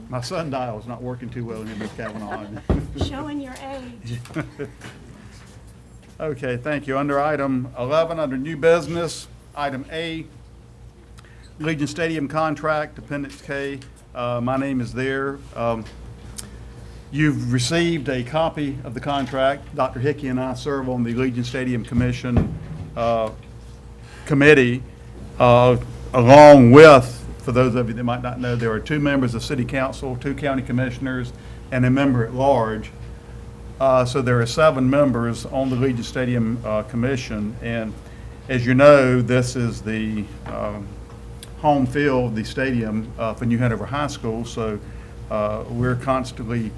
My sundial's not working too well here, Ms. Kavanaugh. Showing your age. Okay, thank you. Under item 11, under new business, item A, Legion Stadium contract, Appendix K. My name is there. You've received a copy of the contract. Dr. Hickey and I serve on the Legion Stadium Commission committee, along with, for those of you that might not know, there are 2 members of City Council, 2 county commissioners, and a member at large. So there are 7 members on the Legion Stadium Commission, and as you know, this is the home field, the stadium for New Hanover High School. So we're constantly,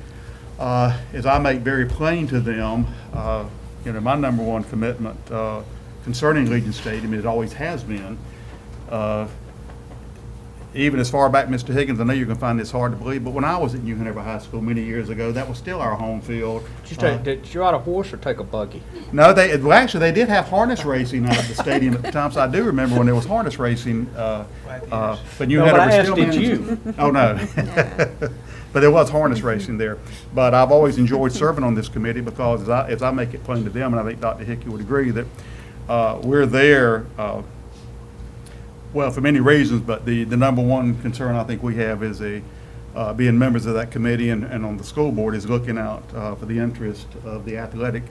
as I make very plain to them, my number one commitment concerning Legion Stadium, it always has been. Even as far back, Mr. Higgins, I know you're going to find this hard to believe, but when I was at New Hanover High School many years ago, that was still our home field. Did you ride a horse or take a buggy? No, actually, they did have harness racing out at the stadium at the time, so I do remember when there was harness racing. But New Hanover still did managed- you? Oh, no. But there was harness racing there. But I've always enjoyed serving on this committee because as I make it plain to them, and I think Dr. Hickey would agree, that we're there, well, for many reasons, but the number one concern I think we have is being members of that committee and on the school board is looking out for the interest of the athletic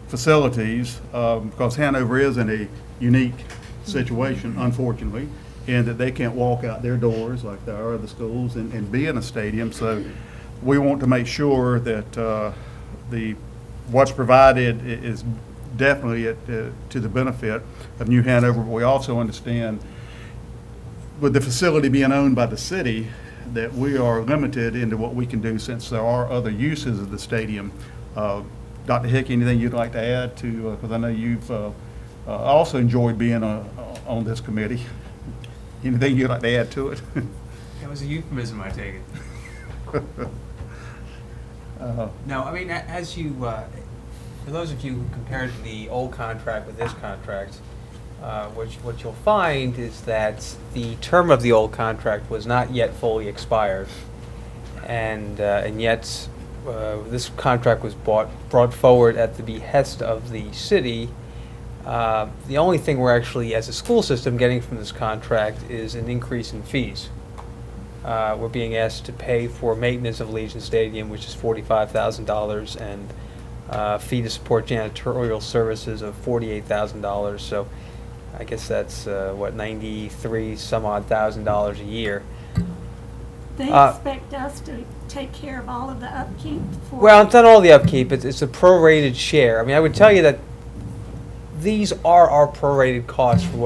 facilities, because Hanover is in a unique situation, unfortunately, in that they can't walk out their doors like there are other schools and be in a stadium. So we want to make sure that what's provided is definitely to the benefit of New Hanover. But we also understand, with the facility being owned by the city, that we are limited into what we can do since there are other uses of the stadium. Dr. Hickey, anything you'd like to add to, because I know you've also enjoyed being on this committee. Anything you'd like to add to it? That was a euphemism, I take it. No, I mean, as you, for those of you who compared the old contract with this contract, what you'll find is that the term of the old contract was not yet fully expired, and yet this contract was brought forward at the behest of the city. The only thing we're actually, as a school system, getting from this contract is an increase in fees. We're being asked to pay for maintenance of Legion Stadium, which is $45,000, and fee to support janitorial services of $48,000. So I guess that's $93 some odd thousand a year. They expect us to take care of all of the upkeep for. Well, it's not all the upkeep. It's a prorated share. I mean, I would tell you that these are our prorated costs for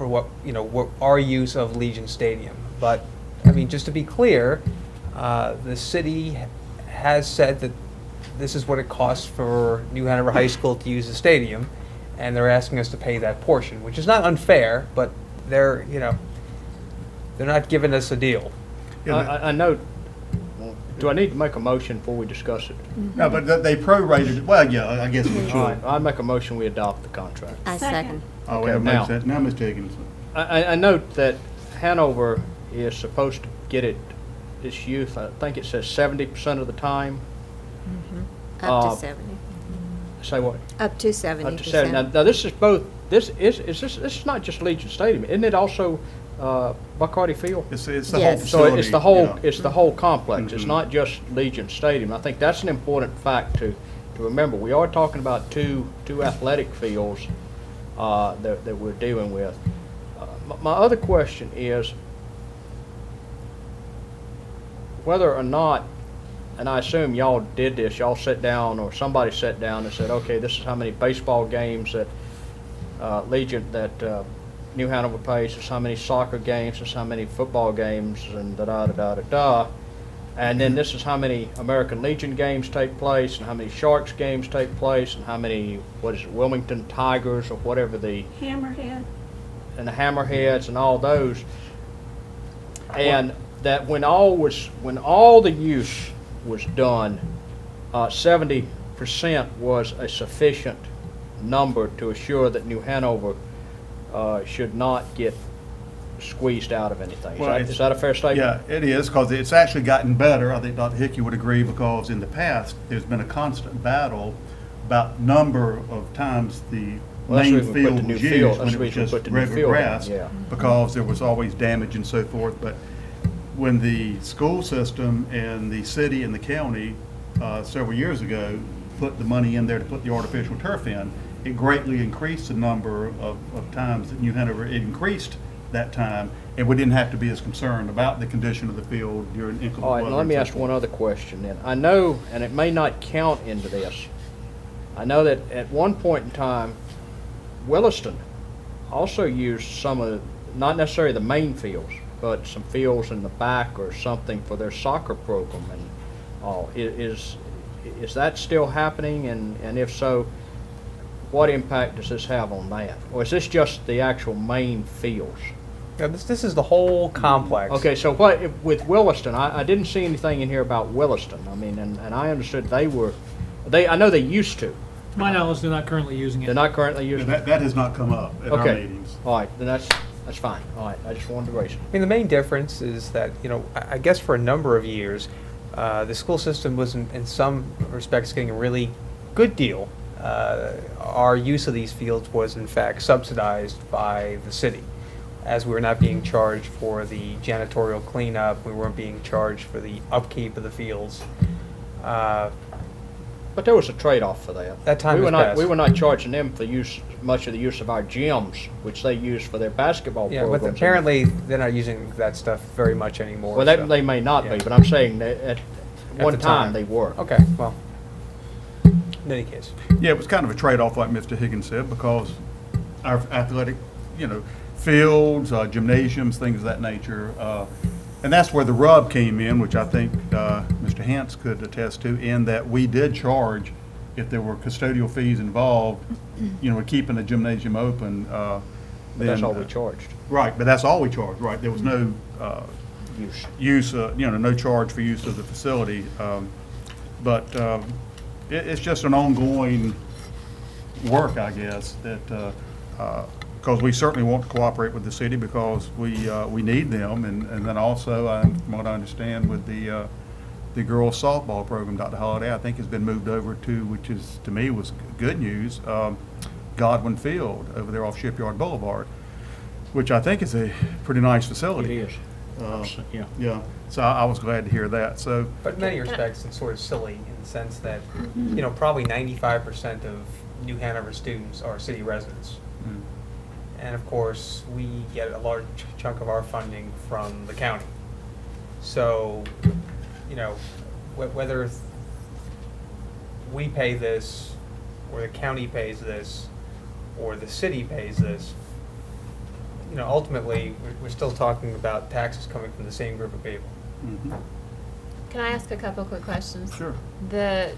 what our use of Legion Stadium. But I mean, just to be clear, the city has said that this is what it costs for New Hanover High School to use the stadium, and they're asking us to pay that portion, which is not unfair, but they're not giving us a deal. I know. Do I need to make a motion before we discuss it? No, but they prorated it. Well, yeah, I guess we should. All right, I make a motion we adopt the contract. I second. Oh, Okay, that now- makes sense. Now, Mr. Higgins. I note that Hanover is supposed to get its youth, I think it says 70% of the time. Up to 70. Say what? Up to 70%. Up to 70. Now this is both. This is not just Legion Stadium, isn't it? Also Buckharty Field. It's the Yes. whole So facility. it's the whole yeah. it's the whole complex. It's Mhm. not just Legion Stadium. I think that's an important fact to remember. We are talking about two athletic fields that we're dealing with. My other question is whether or not, and I assume y'all did this, y'all sat down or somebody sat down and said, okay, this is how many baseball games that New Hanover pays, this is how many soccer games, this is how many football games, and da-da-da-da-da-da. And then this is how many American Legion games take place, and how many Sharks games take place, and how many, Wilmington Tigers or whatever the Hammerhead. and the Hammerheads and all those. And that when all the use was done, 70% was a sufficient number to assure that New Hanover should not get squeezed out of anything. Well, it's- Is that a fair statement? Yeah, it is, because it's actually gotten better. I think Dr. Hickey would agree, because in the past, there's been a constant battle about number of times the Well, that's the main reason we put the field new was field- used that's when the it was reason we just put the new regular field in, grass, yeah. because there was always damage and so forth. But when the school system and the city and the county several years ago put the money in there to put the artificial turf in, it greatly increased the number of times that New Hanover, it increased that time, and we didn't have to be as concerned about the condition of the field during inclement All right, weather. now let me and so ask forth. one other question then. I know, and it may not count into this, I know that at one point in time, Williston also used some of, not necessarily the main fields, but some fields in the back or something for their soccer program. And all. Is that still happening? And if so, what impact does this have on that? Or is this just the actual main fields? Yeah, this is the whole complex. Okay, so what, with Williston, I didn't see anything in here about Williston. I mean, and I understood I know they used to. To my knowledge, they're not currently using They're it. not currently Yeah, using it? that has not come up at our Okay, meetings. all right, then that's fine. All right, I just wanted to raise it. I mean, the main difference is that, I guess for a number of years, the school system was in some respects getting a really good deal. Our use of these fields was in fact subsidized by the city, as we were not being charged for the janitorial cleanup, we weren't being charged for the upkeep of the fields. But there was a trade-off for that. That time we were has not passed. We were not charging them for much of the use of our gyms, which they use for their basketball Yeah, programs. but apparently they're not using that stuff very much anymore. Well, so- they may not yeah. be, but I'm saying that at one the time time. they were. Okay, well, in any case. Yeah, it was kind of a trade-off, like Mr. Higgins said, because our athletic, fields, gymnasiums, things of that nature, and that's where the rub came in, which I think Mr. Hance could attest to, in that we did charge, if there were custodial fees involved, with keeping the gymnasium open. But that's then, all we charged. Right, but that's all we charged, right? There was no Use. no charge for use of the facility. But it's just an ongoing work, I guess, that, because we certainly want to cooperate with the city because we need them. And then also, from what I understand, with the girls softball program, Dr. Holliday, I think has been moved over to, which is, to me, was good news, Godwin Field over there off Shipyard Boulevard, which I think is a pretty nice It facility. is. Yeah. Yeah, so I was glad to hear that, so. But in many respects, it's sort of silly in the sense that, probably 95% of New Hanover students are city residents. mm. And of course, we get a large chunk of our funding from the county. So, whether we pay this, or the county pays this, or the city pays this, ultimately, we're still talking about taxes coming from the same group of people. Mhm. Can I ask a couple quick questions? Sure. The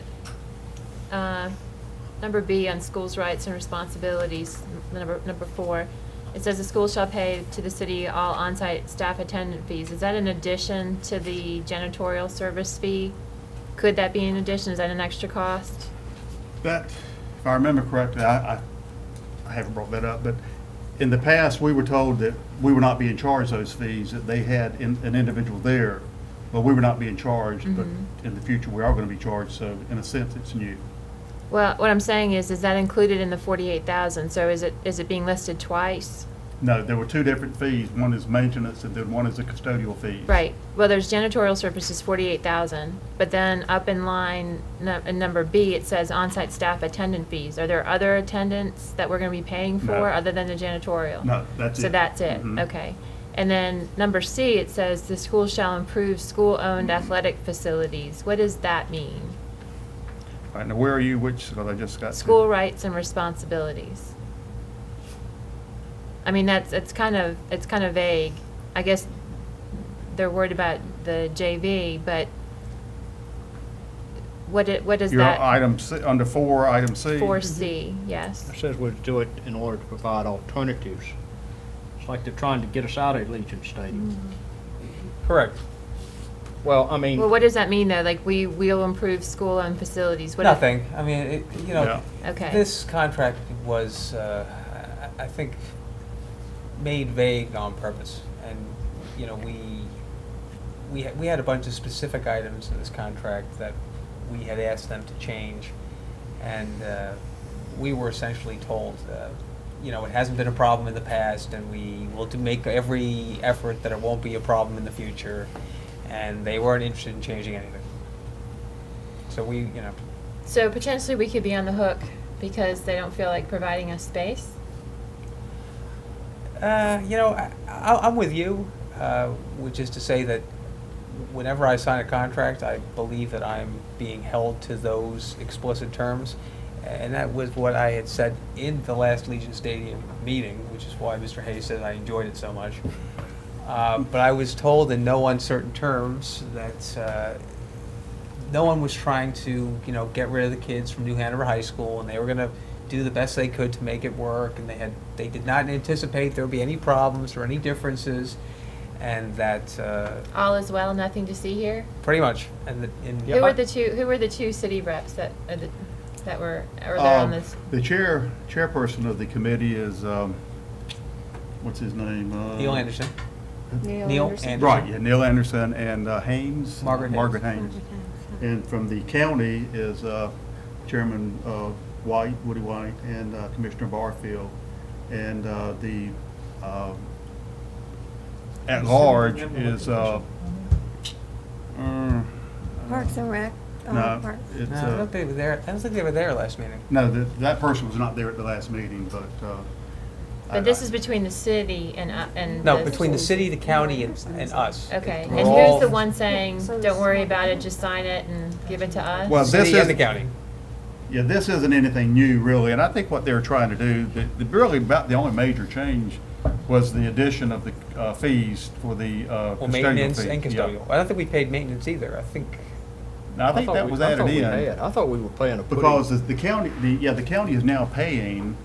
number B on schools' rights and responsibilities, number 4, it says the school shall pay to the city all on-site staff attendant fees. Is that in addition to the janitorial service fee? Could that be in addition? Is that an extra cost? That, if I remember correctly, I haven't brought that up, but in the past, we were told that we would not be in charge of those fees, that they had an individual there, but we were not being charged, but in the future, we are going to be charged, so in a sense, it's new. Well, what I'm saying is that included in the 48,000? So is it being listed twice? No, there were two different fees. One is maintenance, and then one is the custodial fee. Right. Well, there's janitorial services, 48,000, but then up in line, in number B, it says on-site staff attendant fees. Are there other attendants that we're going to be paying for No. other than the janitorial? No, that's it. So that's it, Mhm. okay. And then number C, it says the school shall improve school-owned athletic facilities. What does that mean? All right, now where are you, because I just got to. School rights and responsibilities. I mean, it's kind of vague. I guess they're worried about the JV, but what does You're on that? item C, under 4, item C. 4C, yes. It says we'll do it in order to provide alternatives. It's like they're trying to get us out of Legion Stadium. Correct. Well, I mean. Well, what does that mean, though? Like, we'll improve school-owned facilities? What Nothing. I mean, Yeah. Okay. this contract was, I think, made vague on purpose. And, you know, we had a bunch of specific items in this contract that we had asked them to change. And we were essentially told, you know, it hasn't been a problem in the past, and we will make every effort that it won't be a problem in the future. And they weren't interested in changing anything. So we, you know, So potentially we could be on the hook because they don't feel like providing us space? you know, I'm with you, which is to say that whenever I sign a contract, I believe that I'm being held to those explicit terms. And that was what I had said in the last Legion Stadium meeting, which is why Mr. Hayes said I enjoyed it so much. But I was told in no uncertain terms that no one was trying to, you know, get rid of the kids from New Hanover High School, and they were going to do the best they could to make it work, and they did not anticipate there would be any problems or any differences, and that All is well, nothing to see here? pretty much. And Who were the two city reps that were there on this? The chairperson of the committee is, what's his name? Neil Anderson. Neil Anderson. Right, yeah, Neil Anderson and Haynes. Margaret Haynes. And from the county is Chairman White, Woody White, and Commissioner Barfield. And the at-large is, Parks and Rec. no, Parks. it's, No, I don't think they were there. I don't think they were there last meeting. no, that person was not there at the last meeting, but. But this is between the city and No, the- between the city, the county, and us. Okay, We're and all- who's the one saying, don't worry about it, just sign it and give it to us? Well, this City is and the county. Yeah, this isn't anything new, really, and I think what they were trying to do, really about the only major change was the addition of the fees for the Well, custodial maintenance fee. and Yeah. custodial. I don't think we paid maintenance either. I think. Now, I think that was added in. I thought we were paying a pretty. Because the county, the county is now paying,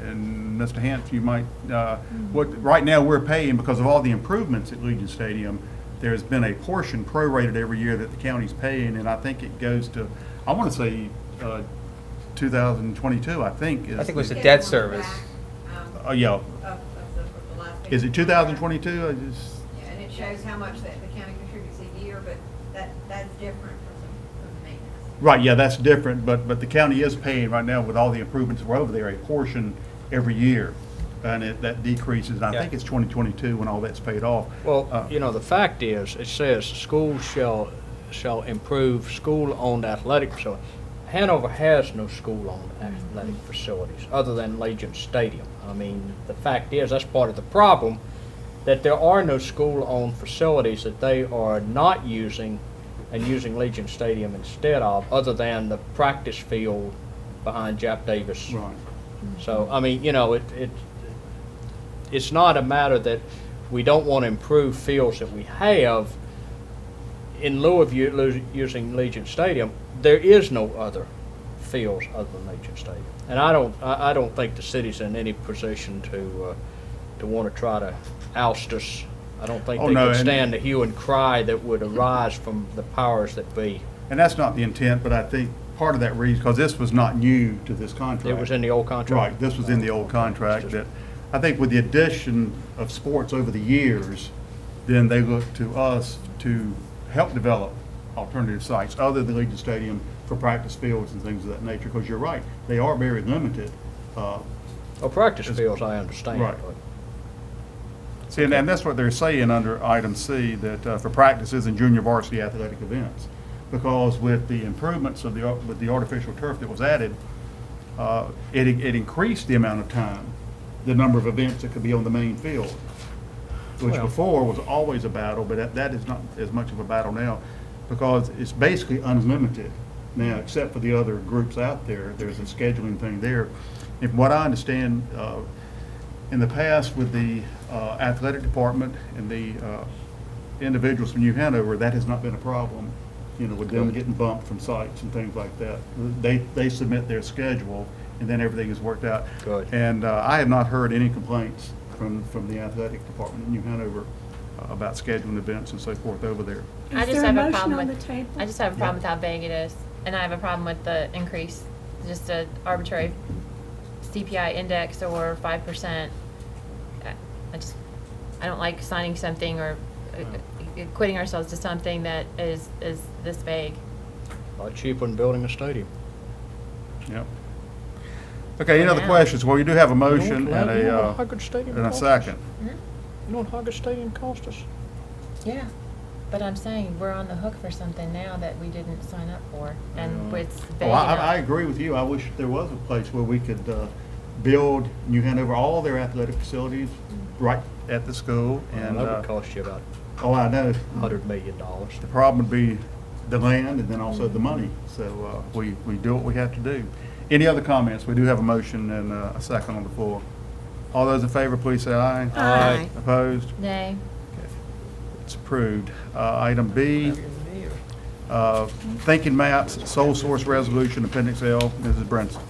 and Mr. Hant, you might, right now, we're paying, because of all the improvements at Legion Stadium, there's been a portion prorated every year that the county's paying, and I think it goes to, I want to say, 2022, I think. I think it was the debt service. Yeah. Of the last. Is it 2022? I just, Yeah, and it shows how much that the county contributes a year, but that's different from the maintenance. right, yeah, that's different, but the county is paying right now with all the improvements that were over there, a portion every year. And that decreases, and I Yeah. think it's 2022 when all that's paid off. Well, you know, the fact is, it says schools shall improve school-owned athletic facilities. Hanover has no school-owned athletic facilities other than Legion Stadium. I mean, the fact is, that's part of the problem, that there are no school-owned facilities that they are not using and using Legion Stadium instead of, other than the practice field behind Jap Davis. Right. So, I mean, you know, it's not a matter that we don't want to improve fields that we have. In lieu of using Legion Stadium, there is no other fields other than Legion Stadium. And I don't think the city's in any position to want to try to oust us. I don't think Oh, they no, could and- stand the hue and cry that would arise from the powers that be. And that's not the intent, but I think part of that reason, because this was not new to this contract. It was in the old contract? Right, this was in the old contract, that, I think with the addition of sports over the years, then they look to us to help develop alternative sites other than Legion Stadium for practice fields and things of that nature, because you're right, they are very limited. Well, practice fields, I understand. Right. but- See, and that's what they're saying under item C, that for practices and junior varsity athletic events. Because with the improvements of with the artificial turf that was added, it increased the amount of time, the number of events that could be on the main field, which Well- before was always a battle, but that is not as much of a battle now, because it's basically unlimited now, except for the other groups out there. There's a scheduling thing there. And from what I understand, in the past with the athletic department and the individuals from New Hanover, that has not been a problem, you know, with them getting bumped from sites and things like that. They submit their schedule, and then everything is worked out. Good. And I have not heard any complaints from the athletic department in New Hanover about scheduling events and so forth over there. I Is just there a have a motion problem on with, the table? I just have a problem with how vague it is, and I have a problem with the increase, just a arbitrary CPI index or 5%. I don't like signing something or quitting ourselves to something that is this vague. A lot cheaper than building a stadium. Yep. Okay, any other now. questions? Well, you do have a motion You and know what Hoggard Stadium and a cost second. us? You know what Hoggard Stadium cost us? Yeah, but I'm saying we're on the hook for something now that we didn't sign up for, and it's vague Oh, I enough. agree with you. I wish there was a place where we could build New Hanover, all their athletic facilities right at the school. And That would cost you about oh, I know. $100 million. The problem would be the land and then also the money. So we do what we have to do. Any other comments? We do have a motion and a second on the floor. All those in favor, please say aye. Aye. Opposed? Nay. It's approved. Item B, Thinking Maps, Sole Source Resolution, Appendix L. Mrs. Brinson.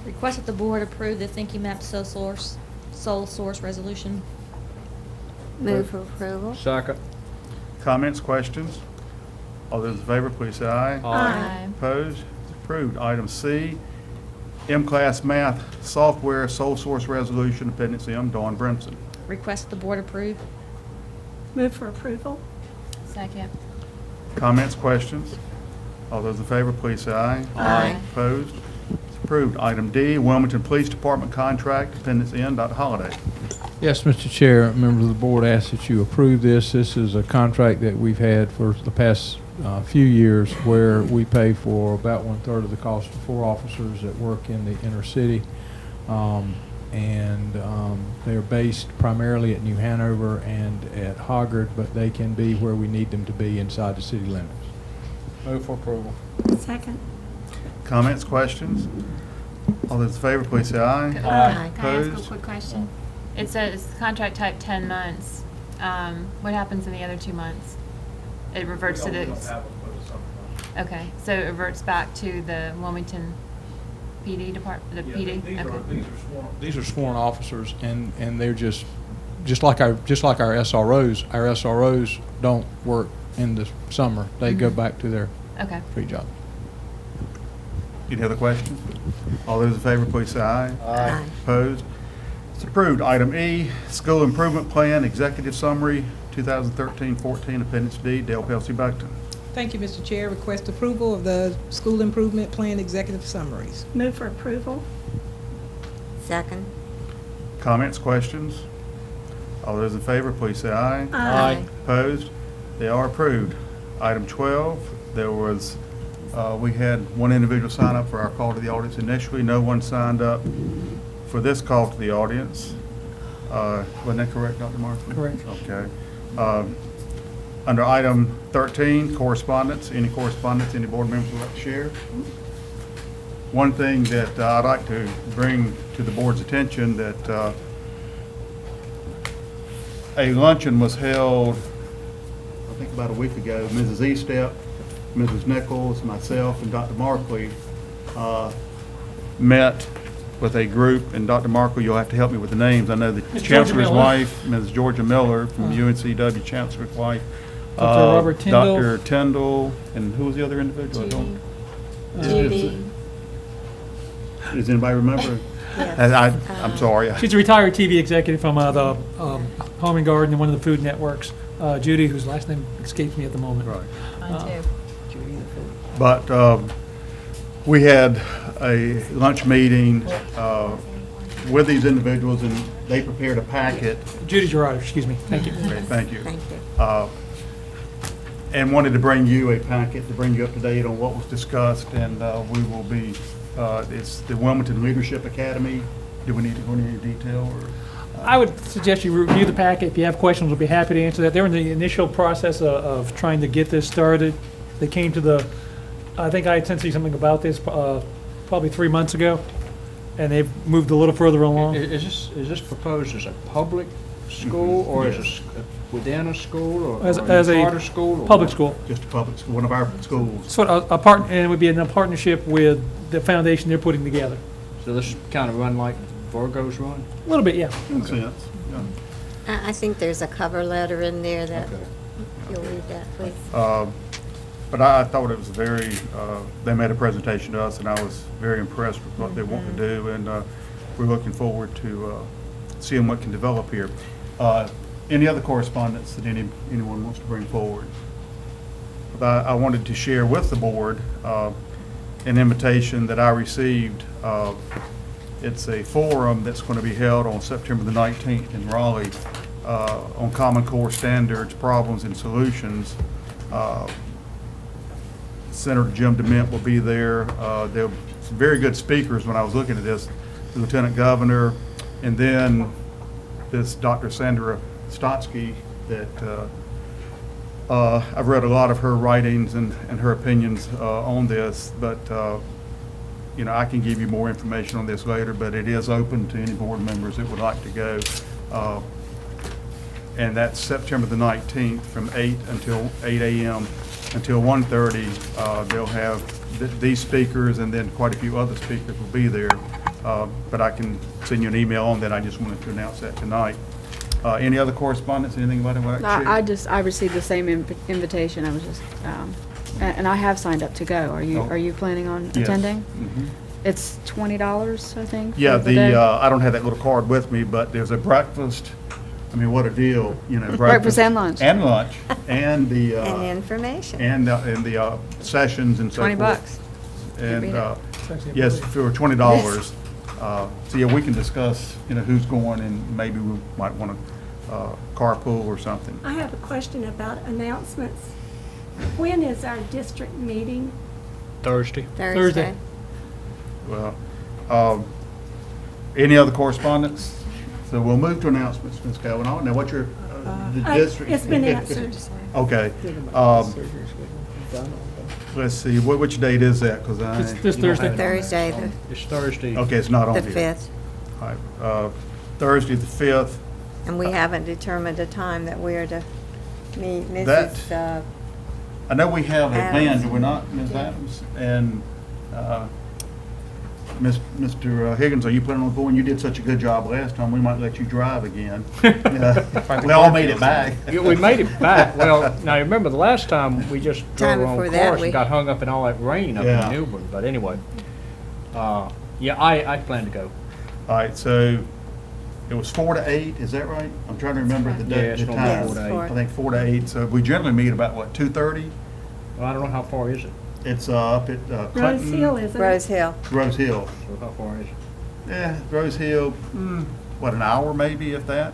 Request that the board approve the Thinking Map sole source resolution. Move for approval. Second. Comments, questions? All those in favor, please say aye. Aye. Opposed? It's approved. Item C, mClass Math Software Sole Source Resolution, Appendix M. Dawn Brinson. Request that the board approve. Move for approval. Second. Comments, questions? All those in favor, please say aye. Aye. Opposed? It's approved. Item D, Wilmington Police Department Contract, Appendix N. Dr. Holliday. Yes, Mr. Chair, members of the board ask that you approve this. This is a contract that we've had for the past few years where we pay for about 1/3 of the cost of 4 officers that work in the inner city. They're based primarily at New Hanover and at Hoggard, but they can be where we need them to be inside the city limits. Move for approval. Second. Comments, questions? All those in favor, please say aye. Aye. Can I ask a Opposed? quick question? It says contract type 10 months. What happens in the other 2 months? It reverts to the. Okay, so it reverts back to the Wilmington PD department, the PD? Okay. These are sworn officers, and they're just like our SROs. Our SROs don't work in the summer. They go back to their Okay. free job. Any other questions? All those in favor, please say aye. Aye. Opposed? It's approved. Item E, School Improvement Plan, Executive Summary, 2013-14, Appendix D. Dale Pelsey Buckton. Thank you, Mr. Chair. Request approval of the School Improvement Plan Executive Summaries. Move for approval. Second. Comments, questions? All those in favor, please say aye. Aye. Opposed? They are approved. Item 12, there was, we had one individual sign up for our call to the audience initially. No one signed up for this call to the audience. Wasn't that correct, Dr. Martha? Correct. Okay. Under item 13, correspondence, any correspondence any board members would like to share? One thing that I'd like to bring to the board's attention that a luncheon was held, I think about a week ago. Mrs. Estep, Mrs. Nichols, myself, and Dr. Markley met with a group, and Dr. Markley, you'll have to help me with the names. I know the Ms. Georgia Chancellor's Miller. wife, Mrs. Georgia Miller from UNCW, Chancellor's wife. Dr. Robert Tyndall. Dr. Tyndall, and who was the other individual? I don't- Judy. Does anybody remember? Yes. I'm sorry. She's a retired TV executive from the Home and Garden and one of the food networks. Judy, whose last name escapes me at the moment. Right. Mine too. But we had a lunch meeting with these individuals, and they prepared a packet. Judy Gerard, excuse me. Thank you. Okay, thank you. Thank you. And wanted to bring you a packet to bring you up to date on what was discussed, and we will be, it's the Wilmington Leadership Academy. Do we need to go into any detail, or? I would suggest you review the packet. If you have questions, we'll be happy to answer that. They're in the initial process of trying to get this started. They came to the, I think I had sent you something about this probably 3 months ago, and they've moved a little further along. Is this proposed as a public school, or is it within a school, or As a a charter school? or public what? school. Just a public school, one of our schools. Sort of and it would be in a partnership with the foundation they're putting together. So this kind of run like Virgo's run? A little bit, yeah. In a sense, yeah. I think there's a cover letter in there that, Okay. you'll read that, please. But I thought it was very, they made a presentation to us, and I was very impressed with what they want to do, and we're looking forward to seeing what can develop here. Any other correspondence that anyone wants to bring forward? But I wanted to share with the board an invitation that I received. It's a forum that's going to be held on September the 19th in Raleigh on Common Core standards, problems, and solutions. Senator Jim DeMint will be there. There were some very good speakers when I was looking at this, the Lieutenant Governor, and then this Dr. Sandra Stotsky that I've read a lot of her writings and her opinions on this, but you know, I can give you more information on this later, but it is open to any board members that would like to go. And that's September the 19th from 8 a.m. until 1:30. They'll have these speakers, and then quite a few other speakers will be there. But I can send you an email on that. I just wanted to announce that tonight. Any other correspondence, anything about it? I received the same invitation. I was just, and I have signed up to go. Are you planning on Yes. attending? Mhm. It's $20, I think. Yeah, for the day. I don't have that little card with me, but there's a breakfast. I mean, what a deal, you know. Breakfast and lunch. And lunch, and the. And information. And the sessions and so forth. $20. And, Read it. yes, for $20. So yeah, we can discuss, you know, who's going, and maybe we might want to carpool or something. I have a question about announcements. When is our district meeting? Thursday. Thursday. Well, any other correspondence? So we'll move to announcements, Ms. Kavanaugh. Now, what's your, the district? It's been answered. Okay. Let's see, which date is that? Because It's this Thursday. Thursday, It's Thursday. Okay, it's not on the here. 5th. All right, Thursday, the 5th. And we haven't determined a time that we are to meet. That- Mrs. I know we have a plan, Adams. do we not, Ms. Yeah. Adams? And Mr. Higgins, are you planning on going? You did such a good job last time, we might let you drive again. We all made it back. Yeah, we made it back. Well, now, you remember the last time, we just Time drove our before own that, course we- and got hung up in all that rain up Yeah. in Newbern. But anyway, yeah, I plan to go. All right, so it was 4 to 8, is that right? I'm trying to remember the Yeah, day, it's the gonna be time. 4 to 8. Yes, I think 4 to 8, so we generally meet about, what, 2:30? Well, I don't know how far is it. It's up at Rose Clinton. Hill, isn't it? Rose Hill. Rose Hill. So how far is it? Yeah, Rose Hill, what, an hour maybe, if that?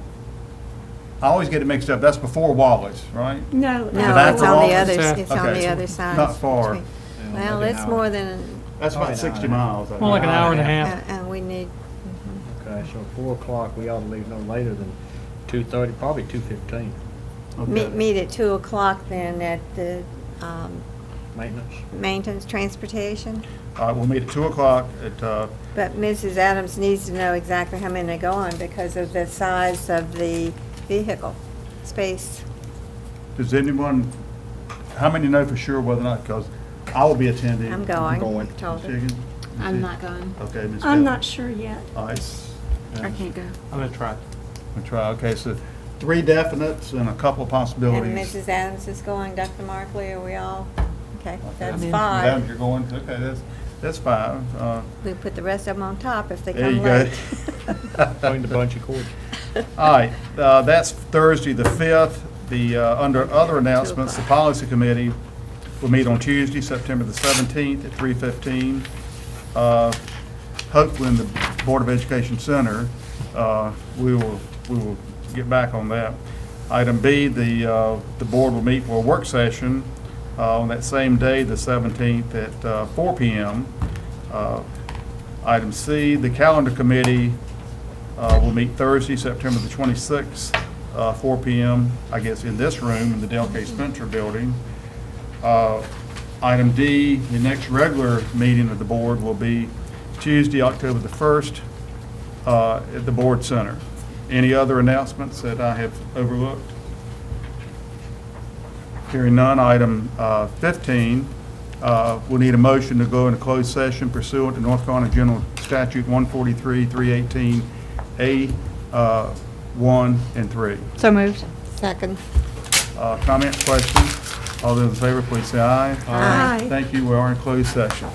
I always get it mixed up, that's before Wallace, right? No. No, it after it's on the Wallace? other, It's it's on Okay, the so other side. not far. Between- Yeah, Well, maybe an it's hour. more than, That's Probably about an 60 hour. miles. I More like an think. hour and a half. and we need, Okay, so 4 o'clock, we ought to leave no later than 2:30, probably 2:15. Okay. meet at 2 o'clock then at the Maintenance. maintenance transportation. All right, we'll meet at 2 o'clock at, But Mrs. Adams needs to know exactly how many go on because of the size of the vehicle space. does anyone, how many know for sure whether or not, because I will be attending. I'm going. Going. Told Ms. her. Higgins? I'm not going. Okay, Ms. I'm Hill. not sure yet. All right, yeah. I can't go. I'm going to try. We'll try, okay, so 3 definites and a couple of And possibilities. Mrs. Adams is going, Dr. Markley, are we all? Okay, that's Okay. 5. Adams, you're going, okay, that's 5. We put the rest of them on top if they There come you go. late. Join the bunch of cords. All right, that's Thursday, the 5th. The, under other announcements, the policy committee will meet on Tuesday, September the 17th at 3:15. Hopefully in the Board of Education Center. We will get back on that. Item B, the board will meet for a work session on that same day, the 17th at 4 p.m. Item C, the calendar committee will meet Thursday, September the 26th, 4 p.m., I guess, in this room, in the Dale K. Spencer Building. Item D, the next regular meeting of the board will be Tuesday, October the 1st, at the Board Center. Any other announcements that I have overlooked? Hearing none, item 15, we'll need a motion to go into closed session pursuant to North Carolina General Statute 143, 318, A, 1 and 3. So moved. Second. Comments, questions? All those in favor, please say aye. Aye. Thank you, we are in closed session.